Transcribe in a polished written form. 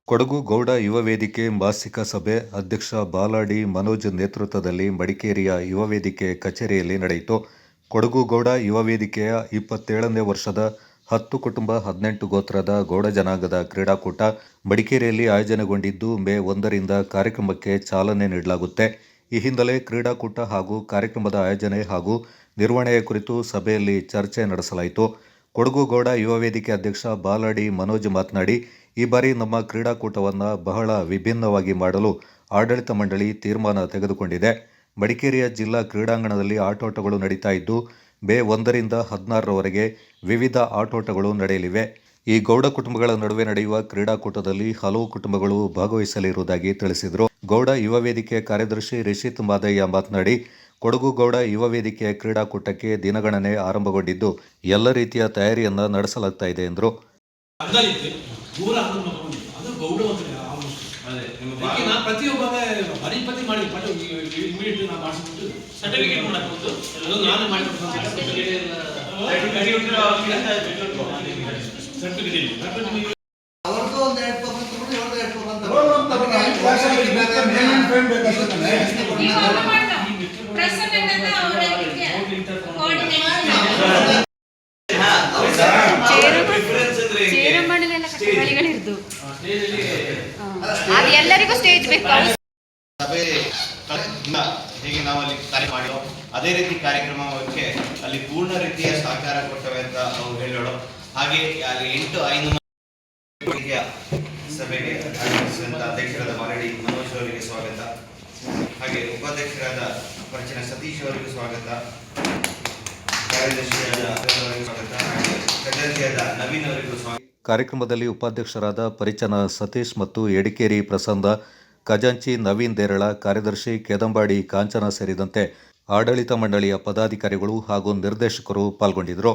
ಕೊಡಗು ಗೌಡ ಯುವ ವೇದಿಕೆ ಮಾಸಿಕ ಸಭೆ ಅಧ್ಯಕ್ಷ ಬಾಲಾಡಿ ಮನೋಜ್ ನೇತೃತ್ವದಲ್ಲಿ ಮಡಿಕೇರಿಯ ಯುವ ವೇದಿಕೆ ಕಚೇರಿಯಲ್ಲಿ ನಡೆಯಿತು. ಕೊಡಗು ಗೌಡ ಯುವ ವೇದಿಕೆಯ 27ನೇ ವರ್ಷದ 10 ಕುಟುಂಬ 18 ಗೋತ್ರದ ಗೌಡ ಜನಾಂಗದ ಕ್ರೀಡಾಕೂಟ ಮಡಿಕೇರಿಯಲ್ಲಿ ಆಯೋಜನೆಗೊಂಡಿದ್ದು, ಮೇ 1ರಿಂದ ಕಾರ್ಯಕ್ರಮಕ್ಕೆ ಚಾಲನೆ ನೀಡಲಾಗುತ್ತೆ. ಈ ಹಿನ್ನೆಲೆ ಕ್ರೀಡಾಕೂಟ ಹಾಗೂ ಕಾರ್ಯಕ್ರಮದ ಆಯೋಜನೆ ಹಾಗೂ ನಿರ್ವಹಣೆಯ ಕುರಿತು ಸಭೆಯಲ್ಲಿ ಚರ್ಚೆ ನಡೆಸಲಾಯಿತು. ಕೊಡಗು ಗೌಡ ಯುವ ವೇದಿಕೆ ಅಧ್ಯಕ್ಷ ಬಾಲಾಡಿ ಮನೋಜ್ ಮಾತನಾಡಿ, ಈ ಬಾರಿ ನಮ್ಮ ಕ್ರೀಡಾಕೂಟವನ್ನು ಬಹಳ ವಿಭಿನ್ನವಾಗಿ ಮಾಡಲು ಆಡಳಿತ ಮಂಡಳಿ ತೀರ್ಮಾನ ತೆಗೆದುಕೊಂಡಿದೆ. ಮಡಿಕೇರಿಯ ಜಿಲ್ಲಾ ಕ್ರೀಡಾಂಗಣದಲ್ಲಿ ಆಟೋಟಗಳು ನಡೀತಾ ಇದ್ದು, ಮೇ 1ರಿಂದ 16ರವರೆಗೆ ವಿವಿಧ ಆಟೋಟಗಳು ನಡೆಯಲಿವೆ. ಈ ಗೌಡ ಕುಟುಂಬಗಳ ನಡುವೆ ನಡೆಯುವ ಕ್ರೀಡಾಕೂಟದಲ್ಲಿ ಹಲವು ಕುಟುಂಬಗಳು ಭಾಗವಹಿಸಲಿರುವುದಾಗಿ ತಿಳಿಸಿದರು. ಗೌಡ ಯುವ ವೇದಿಕೆ ಕಾರ್ಯದರ್ಶಿ ರಿಷಿತ್ ಮಾದಯ್ಯ ಮಾತನಾಡಿ, ಕೊಡಗು ಗೌಡ ಯುವ ವೇದಿಕೆಯ ಕ್ರೀಡಾಕೂಟಕ್ಕೆ ದಿನಗಣನೆ ಆರಂಭಗೊಂಡಿದ್ದು, ಎಲ್ಲ ರೀತಿಯ ತಯಾರಿಯನ್ನು ನಡೆಸಲಾಗ್ತಾ ಇದೆ ಎಂದರು. ಎಲ್ಲರಿಗೂ ಸ್ಟೇಜ್ ಬೇಕು. ಸಭೆ ಹೇಗೆ ನಾವು ಅಲ್ಲಿ ಕಾರ್ಯ ಮಾಡಿದೋ ಅದೇ ರೀತಿ ಕಾರ್ಯಕ್ರಮಕ್ಕೆ ಅಲ್ಲಿ ಪೂರ್ಣ ರೀತಿಯ ಸಹಕಾರ ಕೊಟ್ಟವೆ ಅಂತ ನಾವು ಹೇಳೋಣ. ಹಾಗೆ ಅಲ್ಲಿ 8 ಸಭೆಗೆ ಆಗಮಿಸಿದಂತ ಅಧ್ಯಕ್ಷರಾದ ಮಾರಡಿ ಮನೋಜ್ ಅವರಿಗೆ ಸ್ವಾಗತ, ಹಾಗೆ ಉಪಾಧ್ಯಕ್ಷರಾದ ಪರಿಚಯ ಸತೀಶ್ ಅವರಿಗೂ ಸ್ವಾಗತ, ಕಾರ್ಯದರ್ಶಿಯಾದ ಸ್ವಾಗತ, ಹಾಗೆ ಖಜಾಂಚಿಯಾದ ನವೀನ್ ಅವರಿಗೂ ಸ್ವಾಗತ. ಕಾರ್ಯಕ್ರಮದಲ್ಲಿ ಉಪಾಧ್ಯಕ್ಷರಾದ ಪರಿಚನ ಸತೀಶ್ ಮತ್ತು ಎಡಿಕೇರಿ ಪ್ರಸನ್ನ, ಖಜಾಂಚಿ ನವೀನ್ ದೇರಳ, ಕಾರ್ಯದರ್ಶಿ ಕೆದಂಬಾಡಿ ಕಾಂಚನ ಸೇರಿದಂತೆ ಆಡಳಿತ ಮಂಡಳಿಯ ಪದಾಧಿಕಾರಿಗಳು ಹಾಗೂ ನಿರ್ದೇಶಕರು ಪಾಲ್ಗೊಂಡಿದ್ದರು.